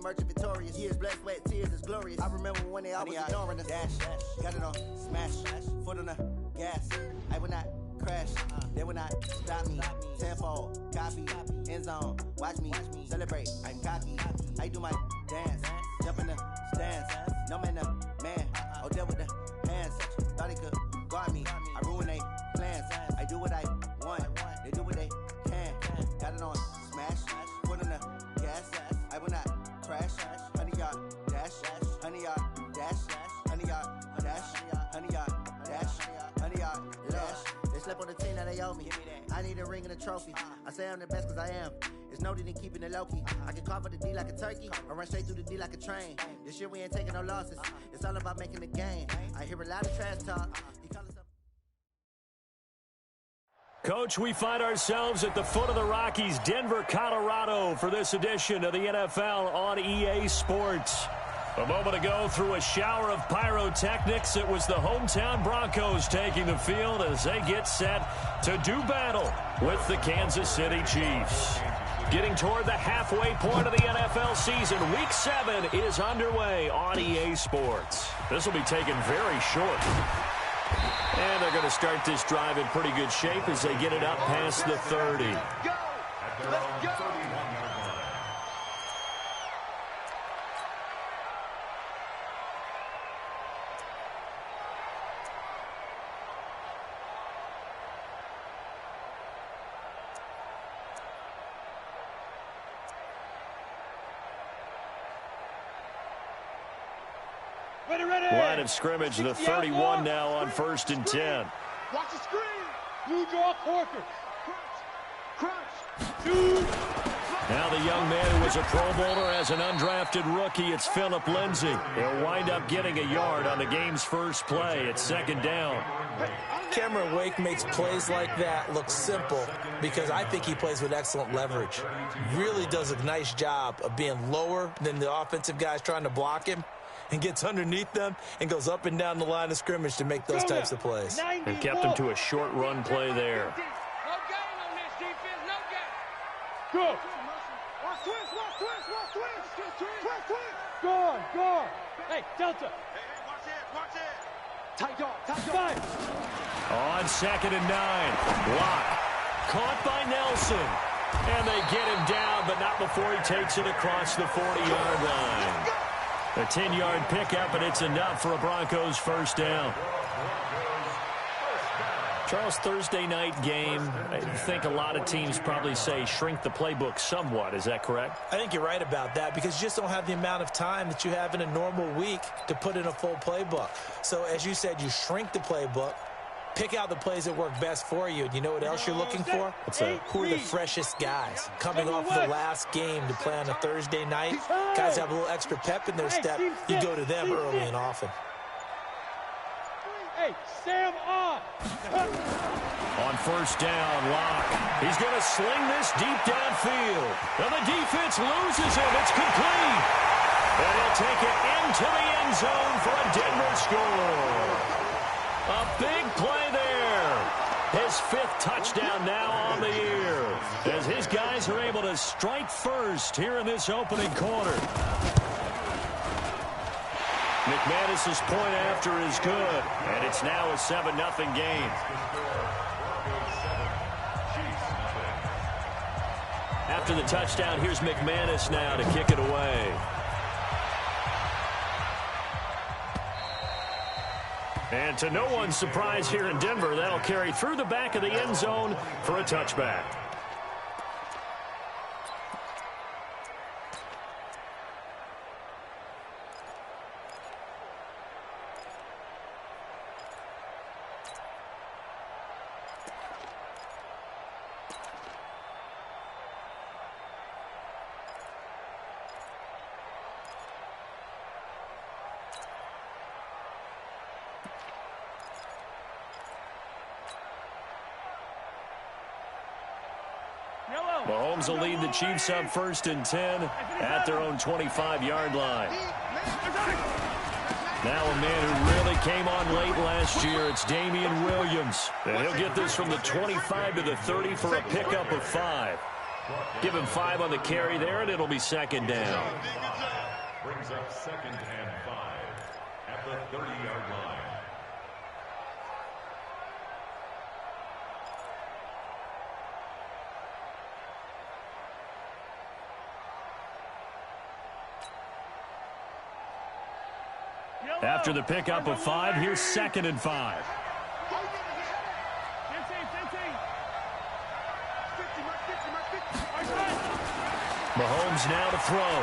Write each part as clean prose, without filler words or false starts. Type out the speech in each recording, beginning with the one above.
merchant victorious. Years, blood, sweat, tears, it's glorious. I remember when they always ignoring us. Dash, got it on, smash, foot on the gas. I would not crash, they would not stop me. Tenfold, copy, end zone, watch me celebrate. I'm cocky, I do my dance, jump in the stands. No man, man, oh, deal with the hands. Thought he could guard me, I ruin they plans. I do what I want, they do what they can. Got it on, smash, foot on the gas. I will not crash, 100-yard dash, 100-yard dash, 100-yard dash, 100-yard dash, 100-yard dash. They slept on the team that they owe me. I need a ring and a trophy. I say I'm the best cause I am. It's noted in keeping it low-key. I can carve the D like a turkey, or run straight through the D like a train. This year we ain't taking no losses. It's all about making the game. I hear a lot of trash talk. Coach, we find ourselves at the foot of the Rockies, Denver, Colorado, for this edition of the NFL on EA Sports. A moment ago, through a shower of pyrotechnics, it was the hometown Broncos taking the field as they get set to do battle with the Kansas City Chiefs. Getting toward the halfway point of the NFL season, Week 7 is underway on EA Sports. This will be taken very short. And they're going to start this drive in pretty good shape as they get it up past the 30. Go! Let's go! Line of scrimmage, the 31 now on 1st and 10. Watch the screen. You draw Corker. Crunch. Now the young man who was a Pro Bowler as an undrafted rookie, it's Phillip Lindsay. He'll wind up getting a yard on the game's first play. It's 2nd down. Cameron Wake makes plays like that look simple because I think he plays with excellent leverage. Really does a nice job of being lower than the offensive guys trying to block him, and gets underneath them and goes up and down the line of scrimmage to make those types of plays. And kept him to a short run play there. No gain on this defense, no gain. Go. Watch twist. Go on. Hey, Delta. Hey, watch it. Tight dog. On 2nd and 9. Lock. Caught by Nelson. And they get him down, but not before he takes it across the 40-yard line. A 10-yard pickup, and it's enough for a Broncos first down. Charles, Thursday night game, I think a lot of teams probably say shrink the playbook somewhat. Is that correct? I think you're right about that because you just don't have the amount of time that you have in a normal week to put in a full playbook. So, as you said, you shrink the playbook, pick out the plays that work best for you. You know what else you're looking for? What's that? Who are the freshest guys coming off of the last game to play on a Thursday night? Guys have a little extra pep in their step. You go to them early and often. Hey, Sam on. On 1st down, Lock. He's going to sling this deep downfield. And the defense loses him. It's complete. And he'll take it into the end zone for a Denver score. A big play there. His 5th touchdown now on the year as his guys are able to strike first here in this opening quarter. McManus's point after is good, and it's now a 7-0 game. After the touchdown, here's McManus now to kick it away. And to no one's surprise here in Denver, that'll carry through the back of the end zone for a touchback. Mahomes will lead the Chiefs up 1st and 10 at their own 25-yard line. Now a man who really came on late last year, it's Damian Williams. And he'll get this from the 25 to the 30 for a pickup of 5. Give him 5 on the carry there, and it'll be second down. Brings up 2nd and 5 at the 30-yard line. After the pickup of 5, here's 2nd and 5. Mahomes now to throw.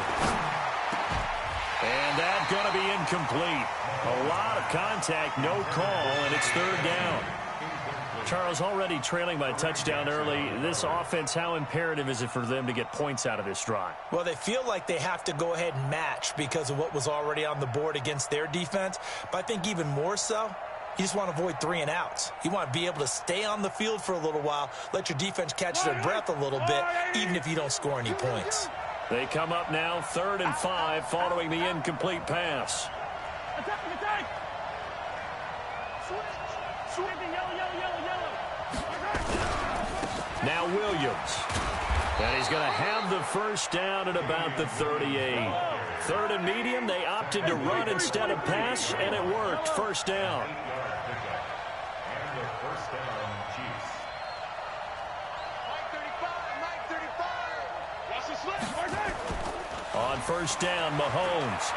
And that's going to be incomplete. A lot of contact, no call, and it's 3rd down. Charles, already trailing by a touchdown early. This offense, how imperative is it for them to get points out of this drive? Well, they feel like they have to go ahead and match because of what was already on the board against their defense. But I think even more so, you just want to avoid 3 and outs. You want to be able to stay on the field for a little while, let your defense catch their breath a little bit, even if you don't score any points. They come up now 3rd and 5 following the incomplete pass. Now Williams. And he's going to have the first down at about the 38. 3rd and medium, they opted to run instead of pass, and it worked. First down. And the first down, Chiefs. On first down, Mahomes.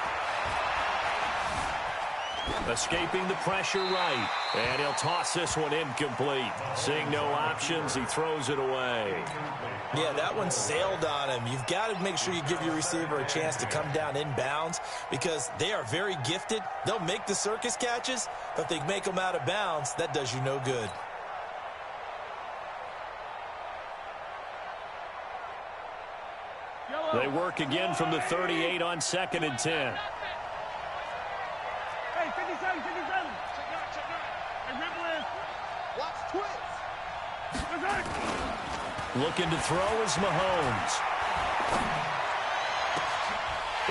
Escaping the pressure right. And he'll toss this one incomplete. Seeing no options, he throws it away. Yeah, that one sailed on him. You've got to make sure you give your receiver a chance to come down inbounds because they are very gifted. They'll make the circus catches, but if they make them out of bounds, that does you no good. They work again from the 38 on 2nd and 10. Hey, 57, 57. Hey, Ripple watch twins. Looking to throw is Mahomes.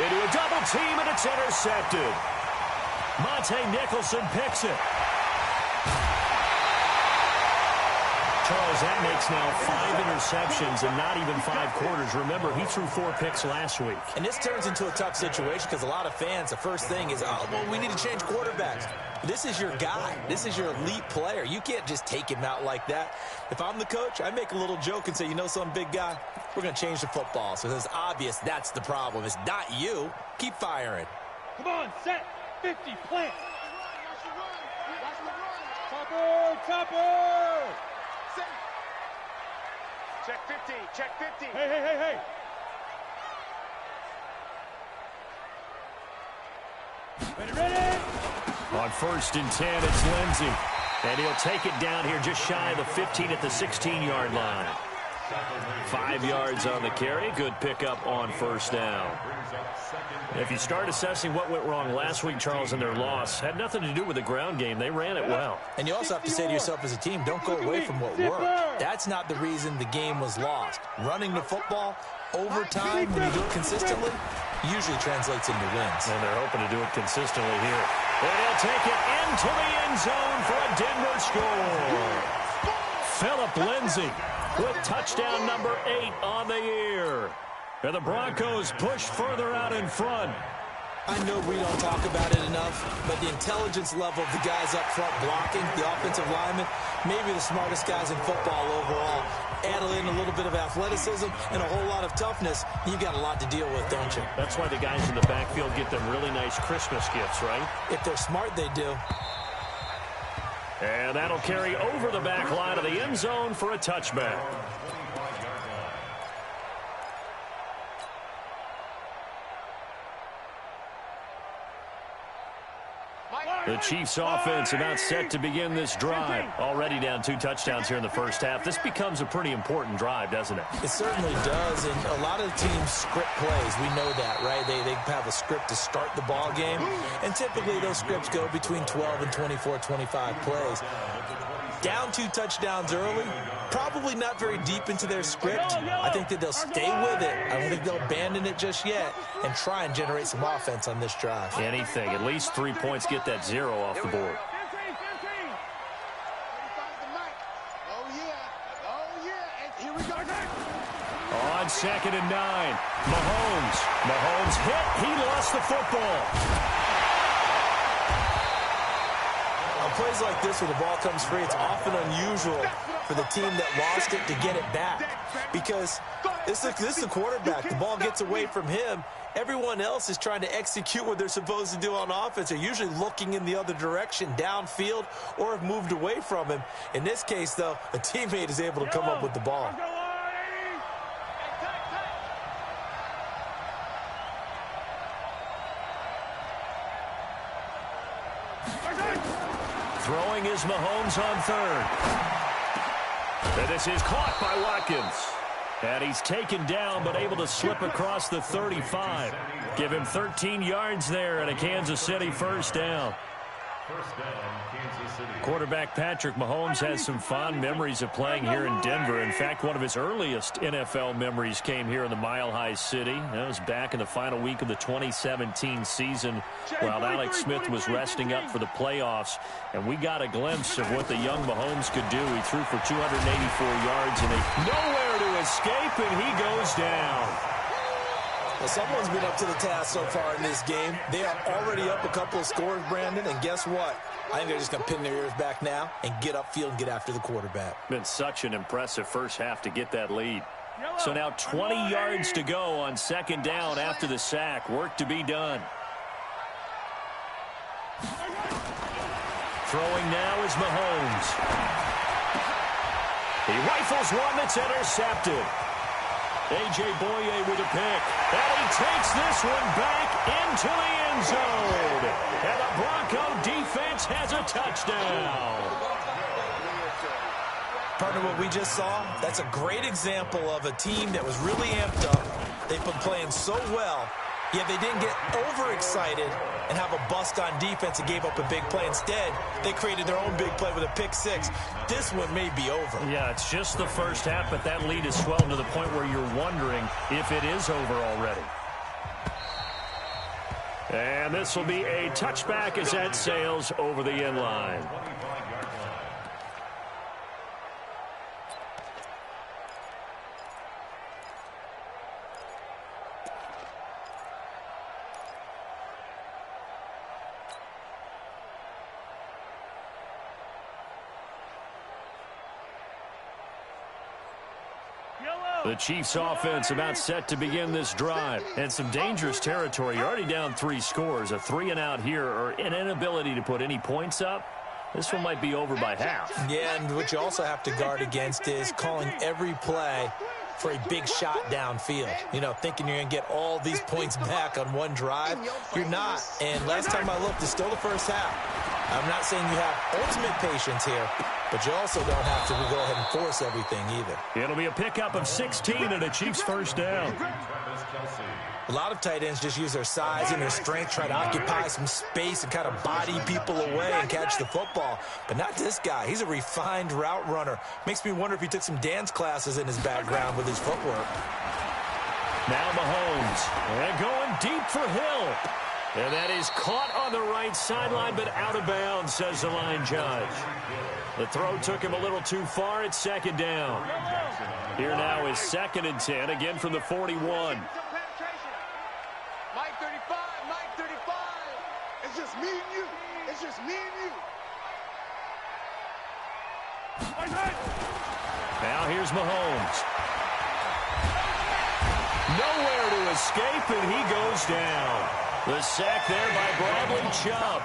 Into a double team, and it's intercepted. Monte Nicholson picks it. Charles, that makes now 5 interceptions and not even 5 quarters. Remember, he threw 4 picks last week. And this turns into a tough situation because a lot of fans, the first thing is, oh, well, we need to change quarterbacks. This is your guy. This is your elite player. You can't just take him out like that. If I'm the coach, I make a little joke and say, you know something, big guy? We're going to change the football. So it's obvious that's the problem. It's not you. Keep firing. Come on, set, 50, plant. Topper, topper. Check 50, check 50. Hey, hey, hey, hey. Ready, ready. On 1st and 10, it's Lindsey. And he'll take it down here just shy of the 15 at the 16-yard line. 5 yards on the carry. Good pickup on first down. If you start assessing what went wrong last week, Charles, in their loss, had nothing to do with the ground game. They ran it well. And you also have to say to yourself as a team, don't go away from what worked. That's not the reason the game was lost. Running the football over time, when you do it consistently, usually translates into wins. And they're hoping to do it consistently here. And he'll take it into the end zone for a Denver score. Phillip Lindsay with touchdown number 8 on the year. And the Broncos push further out in front. I know we don't talk about it enough, but the intelligence level of the guys up front blocking, the offensive linemen, maybe the smartest guys in football overall. Add in a little bit of athleticism and a whole lot of toughness, you got a lot to deal with, don't you? That's why the guys in the backfield get them really nice Christmas gifts, right? If they're smart, they do. And that'll carry over the back line of the end zone for a touchback. The Chiefs offense about set to begin this drive. Already down 2 touchdowns here in the first half. This becomes a pretty important drive, doesn't it? It certainly does, and a lot of the teams script plays. We know that, right? They have a script to start the ball game, and typically those scripts go between 12 and 24, 25 plays. Down 2 touchdowns early, probably not very deep into their script. I think that they'll stay with it. I don't think they'll abandon it just yet and try and generate some offense on this drive. Anything. At least 3 points, get that 0 off the board. On 2nd and 9. Mahomes hit. He lost the football. On plays like this where the ball comes free, it's often unusual for the team that lost it to get it back. Because this is the quarterback. The ball gets away from him. Everyone else is trying to execute what they're supposed to do on offense. They're usually looking in the other direction, downfield, or have moved away from him. In this case, though, a teammate is able to come up with the ball. Throwing is Mahomes on 3rd. And this is caught by Watkins. And he's taken down, but able to slip across the 35. Give him 13 yards there and a Kansas City first down. First down, Kansas City. Quarterback Patrick Mahomes has some fond memories of playing here in Denver. In fact, one of his earliest NFL memories came here in the Mile High City. That was back in the final week of the 2017 season while Alex Smith was resting up for the playoffs. And we got a glimpse of what the young Mahomes could do. He threw for 284 yards and nowhere to escape, and he goes down. Well, someone's been up to the task so far in this game. They are already up a couple of scores, Brandon, and guess what? I think they're just going to pin their ears back now and get upfield and get after the quarterback. Been such an impressive first half to get that lead. So now 20 yards to go on 2nd down after the sack. Work to be done. Throwing now is Mahomes. He rifles one that's intercepted. A.J. Boye with a pick. And he takes this one back into the end zone. And the Bronco defense has a touchdown. Partner, what we just saw, that's a great example of a team that was really amped up. They've been playing so well, yet they didn't get overexcited and have a bust on defense and gave up a big play. Instead, they created their own big play with a pick six. This one may be over. Yeah, it's just the first half, but that lead is swelled to the point where you're wondering if it is over already. And this will be a touchback as that sails over the end line. The Chiefs offense about set to begin this drive. And some dangerous territory. You're already down 3 scores. A 3-and-out here or an inability to put any points up. This one might be over by half. Yeah, and what you also have to guard against is calling every play for a big shot downfield. You know, thinking you're going to get all these points back on one drive. You're not. And last time I looked, it's still the first half. I'm not saying you have ultimate patience here, but you also don't have to go ahead and force everything either. It'll be a pickup of 16 and a Chiefs first down. A lot of tight ends just use their size and their strength, try to occupy some space and kind of body people away and catch the football. But not this guy. He's a refined route runner. Makes me wonder if he took some dance classes in his background with his footwork. Now Mahomes. And going deep for Hill. And that is caught on the right sideline, but out of bounds, says the line judge. The throw took him a little too far. It's 2nd down. Here now is 2nd and 10, again from the 41. Mike 35, Mike 35. It's just me and you. It's just me and you. Now here's Mahomes. Nowhere to escape, and he goes down. The sack there by Bradley Chubb.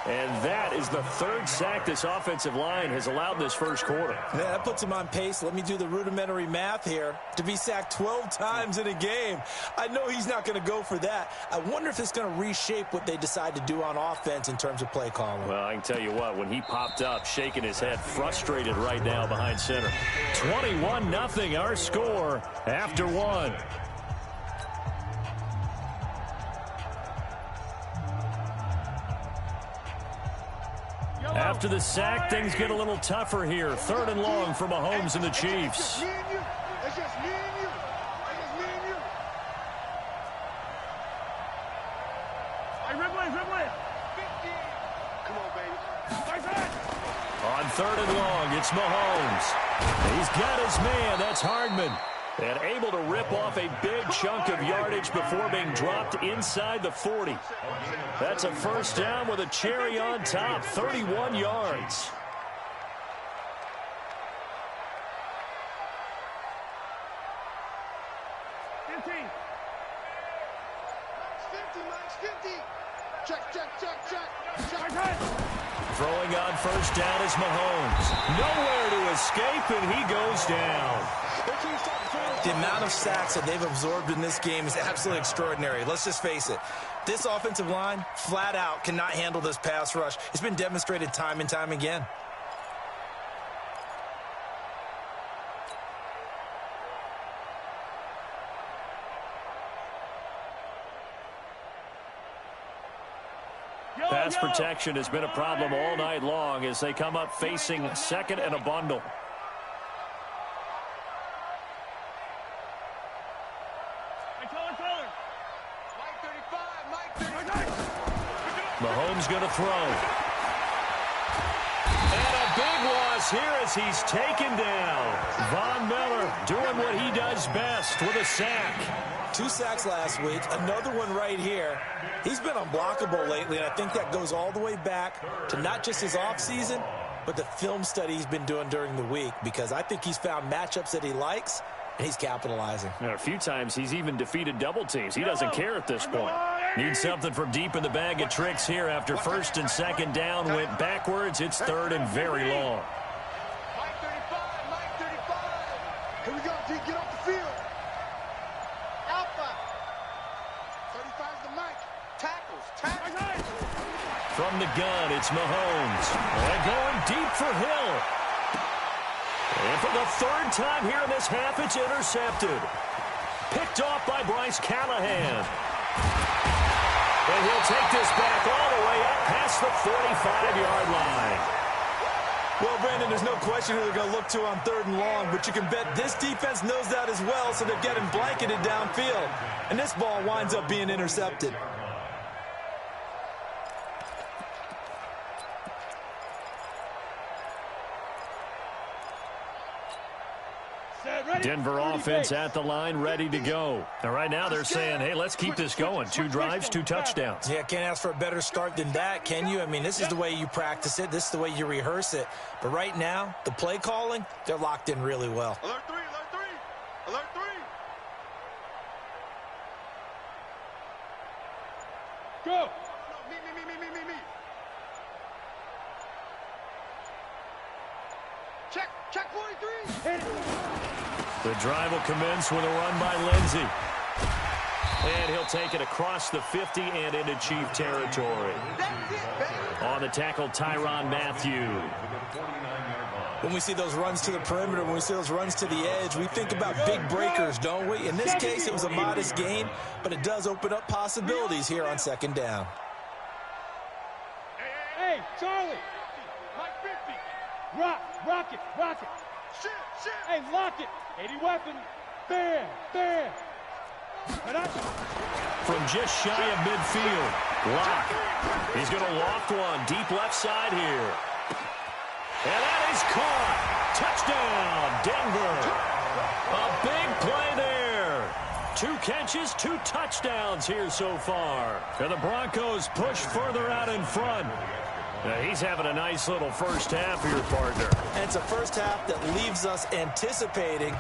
And that is the 3rd sack this offensive line has allowed this first quarter. Yeah, that puts him on pace. Let me do the rudimentary math here. To be sacked 12 times in a game. I know he's not going to go for that. I wonder if it's going to reshape what they decide to do on offense in terms of play calling. Well, I can tell you what, when he popped up, shaking his head, frustrated right now behind center. 21-0 our score after 1. After the sack, things get a little tougher here. 3rd and long for Mahomes and the Chiefs. It's just me and you. It's just me and you. It's just me and you. Hey, Ripley. 50. Come on, baby. On 3rd and long, it's Mahomes. He's got his man. That's Hardman. And able to rip off a big chunk of yardage before being dropped inside the 40. That's a first down with a cherry on top, 31 yards. Throwing on first down is Mahomes. Nowhere to escape, and he goes down. The amount of sacks that they've absorbed in this game is absolutely extraordinary. Let's just face it. This offensive line, flat out, cannot handle this pass rush. It's been demonstrated time and time again. Pass protection has been a problem all night long as they come up facing second and a bundle. Mahomes going to throw. And a big loss here as he's taken down. Von Miller doing what he does best with a sack. 2 sacks last week, another one right here. He's been unblockable lately, and I think that goes all the way back to not just his offseason, but the film study he's been doing during the week, because I think he's found matchups that he likes, and he's capitalizing. And a few times he's even defeated double teams. He doesn't care at this point. Needs something from deep in the bag of tricks here after first and second down went backwards. It's third and very long. Mike 35, Mike 35. Here we go, D, get off the field. Alpha. 35's the Mike. Tackles. From the gun, it's Mahomes. And going deep for Hill. And for the third time here in this half, it's intercepted. Picked off by Bryce Callahan. And he'll take this back all the way up past the 45-yard line. Well, Brandon, there's no question who they're going to look to on third and long, but you can bet this defense knows that as well, so they're getting blanketed downfield. And this ball winds up being intercepted. Denver offense at the line, ready to go. And right now they're saying, hey, let's keep this going. 2 drives, 2 touchdowns. Yeah, can't ask for a better start than that, can you? I mean, this is the way you practice it. This is the way you rehearse it. But right now, the play calling, they're locked in really well. Alert 3, alert 3. Alert 3. Go. Me. Check 43. Hit it. The drive will commence with a run by Lindsey. And he'll take it across the 50 and into Chief territory. On the tackle, Tyrann Mathieu. When we see those runs to the perimeter, when we see those runs to the edge, we think about big breakers, don't we? In this case, it was a modest gain, but it does open up possibilities here on second down. Hey, Charlie. Mike 50. Rock it. Shit. Hey, lock it. 80 weapon. Bam. From just shy of midfield, Lock. He's going to loft one deep left side here. And that is caught. Touchdown, Denver. A big play there. 2 catches, 2 touchdowns here so far. And the Broncos push further out in front. Now he's having a nice little first half here, partner. And it's a first half that leaves us anticipating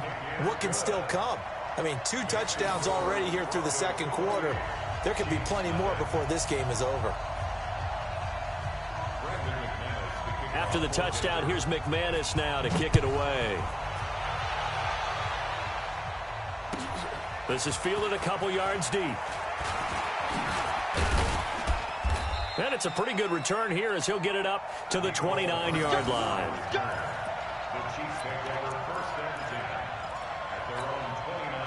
what can still come. I mean, 2 touchdowns already here through the second quarter. There could be plenty more before this game is over. After the touchdown, here's McManus now to kick it away. This is fielded a couple yards deep. And it's a pretty good return here as he'll get it up to the 29-yard line. The Chiefs take over first and 10 at their own 29-yard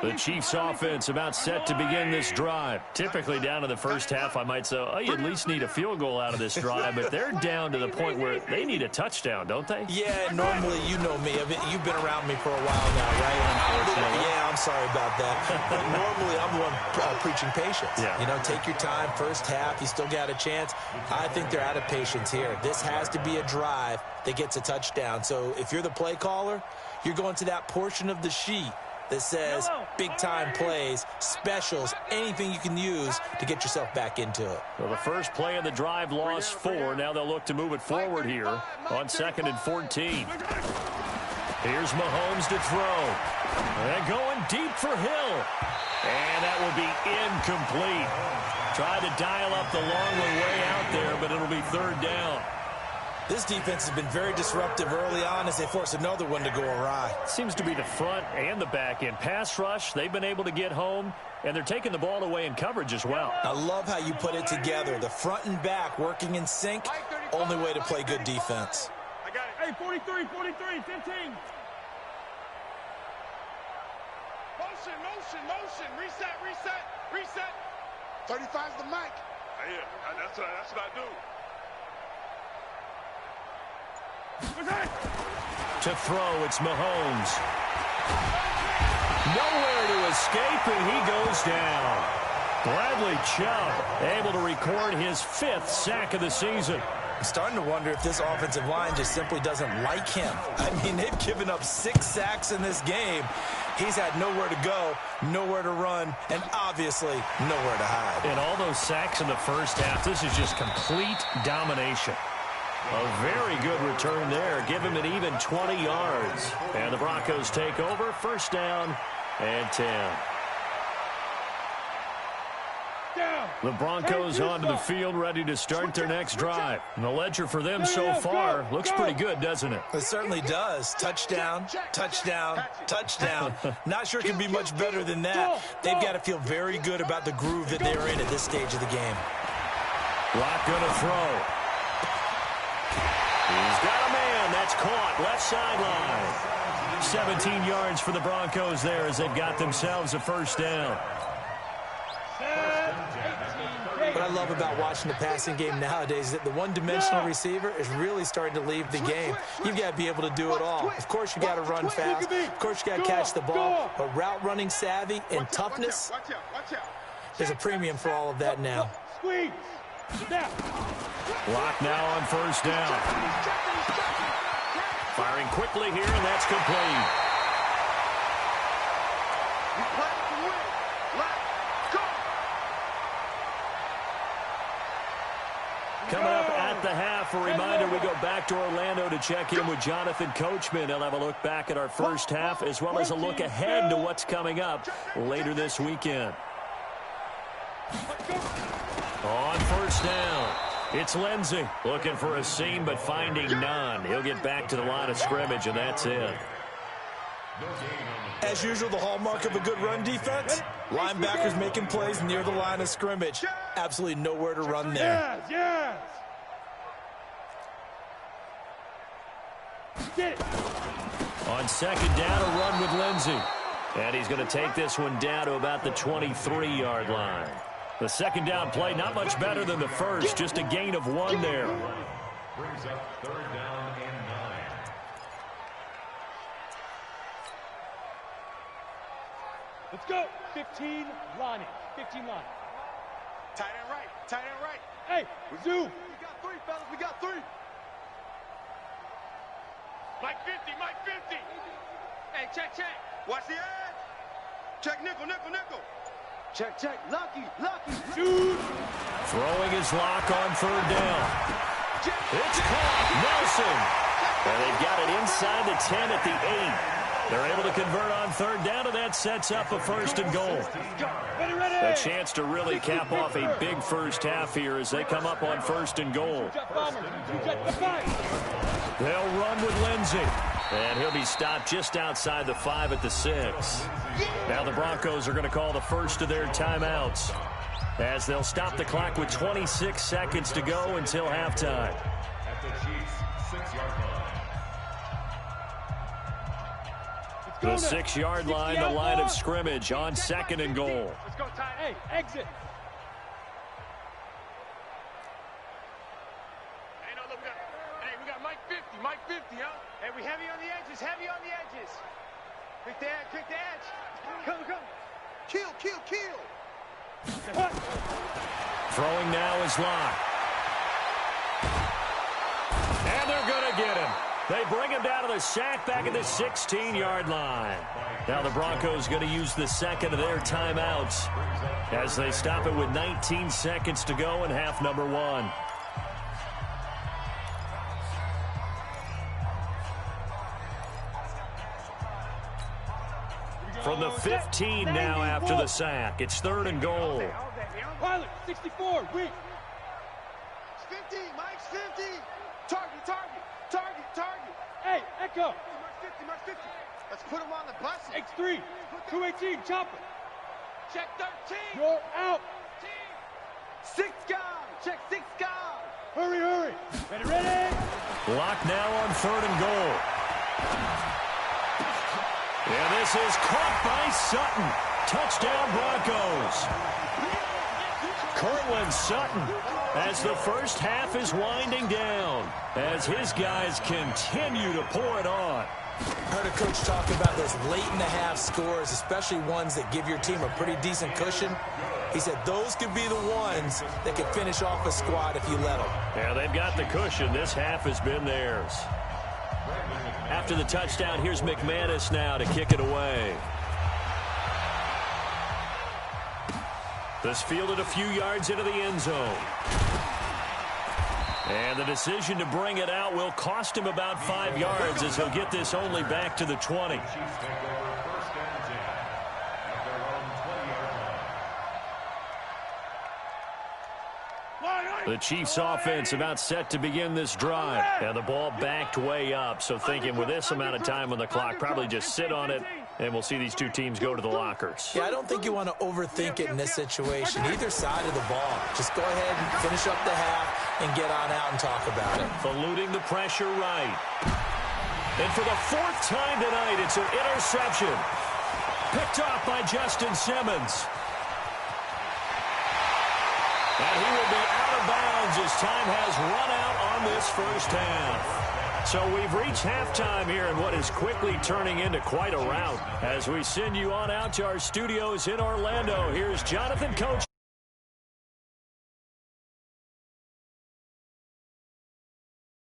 line. The Chiefs offense about set to begin this drive. Typically down to the first half, I might say, oh, you at least need a field goal out of this drive, but they're down to the point where they need a touchdown, don't they? Yeah, normally, you know me. You've been around me for a while now, right? Yeah, I'm sorry about that. But normally, I'm the one preaching patience. Yeah. You know, take your time. First half, you still got a chance. I think they're out of patience here. This has to be a drive that gets a touchdown. So if you're the play caller, you're going to that portion of the sheet that says big-time plays, specials, anything you can use to get yourself back into it. Well, the first play of the drive lost 4. Now they'll look to move it forward here on 2nd and 14. Here's Mahomes to throw. And going deep for Hill. And that will be incomplete. Tried to dial up the long way out there, but it'll be 3rd down. This defense has been very disruptive early on as they force another one to go awry. Seems to be the front and the back end. Pass rush, they've been able to get home, and they're taking the ball away in coverage as well. I love how you put it together. The front and back working in sync, only way to play good defense. I got it. Hey, 43, 15. Motion. Reset. 35's the mic. Yeah, that's what I do. To throw, it's Mahomes. Nowhere to escape, and he goes down. Bradley Chubb able to record his 5th sack of the season. I'm starting to wonder if this offensive line just simply doesn't like him. I mean, they've given up 6 sacks in this game. He's had nowhere to go, nowhere to run, and obviously nowhere to hide. And all those sacks in the first half, this is just complete domination. A very good return there. Give him an even 20 yards. And the Broncos take over. 1st down and 10. The Broncos onto the field, ready to start their next drive. And the ledger for them so far looks pretty good, doesn't it? It certainly does. Touchdown. Not sure it can be much better than that. They've got to feel very good about the groove that they're in at this stage of the game. Locke gonna throw. He's got a man. That's caught. Left sideline. 17 yards for the Broncos there as they've got themselves a 1st down. What I love about watching the passing game nowadays is that the one-dimensional receiver is really starting to leave the game. You've got to be able to do it all. Of course, you got to run fast. Of course, you got to catch the ball. But route running savvy and toughness, there's a premium for all of that now. Locke now on 1st down. Firing quickly here, and that's complete. Coming up at the half, a reminder, we go back to Orlando to check in with Jonathan Coachman. He'll have a look back at our first half as well as a look ahead to what's coming up later this weekend. On 1st down, it's Lindsey looking for a seam but finding none. He'll get back to the line of scrimmage, and that's it. As usual, the hallmark of a good run defense, linebackers making plays near the line of scrimmage. Absolutely nowhere to run there. Yes. Get it. On 2nd down, a run with Lindsey. And he's going to take this one down to about the 23-yard line. The 2nd down play, not much better than the first, just a gain of 1 there. Brings up 3rd down and 9. Let's go. 15 line. Tight end right. Hey, Zoo. We got 3, fellas. We got 3. Mike 50. Hey, check. Watch the edge. Check nickel. Check. Lucky. Shoot. Throwing his Locke on 3rd down. It's caught. Nelson. And they've got it inside the 10 at the 8. They're able to convert on 3rd down, and that sets up a 1st and goal. A chance to really cap off a big first half here as they come up on 1st and goal. They'll run with Lindsey. And he'll be stopped just outside the 5 at the 6. Now the Broncos are going to call the first of their timeouts as they'll stop the clock with 26 seconds to go until halftime. At the Chiefs' 6-yard line. The 6-yard line, the line of scrimmage on 2nd and goal. Let's go, Ty. Hey, exit. Hey, no, look, we got Mike 50, huh? Hey, we heavy on the edges. Quick the edge. Come. Kill. Throwing now is Locke. And they're going to get him. They bring him down to the sack back at the 16-yard line. Now the Broncos going to use the second of their timeouts as they stop it with 19 seconds to go in half number 1. From the 15 now after the sack. It's 3rd and goal. Pilot, 64, weak. 50, Mike's 50. Target. Hey, Echo. Mark 50. Let's put him on the bus. X3, 218, chopper. Check 13. You're out. 6 guys. Check 6 guys. Hurry. Ready. Lock now on 3rd and goal. And this is caught by Sutton. Touchdown Broncos. Cortland Sutton as the first half is winding down as his guys continue to pour it on. I heard a coach talk about those late-in-the-half scores, especially ones that give your team a pretty decent cushion. He said those could be the ones that could finish off a squad if you let them. Yeah, they've got the cushion. This half has been theirs. After the touchdown, here's McManus now to kick it away. This fielded a few yards into the end zone. And the decision to bring it out will cost him about 5 yards as he'll get this only back to the 20. The Chiefs offense about set to begin this drive. And the ball backed way up. So thinking with this amount of time on the clock, probably just sit on it. And we'll see these two teams go to the lockers. Yeah, I don't think you want to overthink it in this situation. Either side of the ball. Just go ahead and finish up the half and get on out and talk about it. Eluding the pressure right. And for the 4th time tonight, it's an interception. Picked off by Justin Simmons. And he will be out of bounds as time has run out on this first half. So we've reached halftime here in what is quickly turning into quite a rout. As we send you on out to our studios in Orlando, here's Jonathan Coach.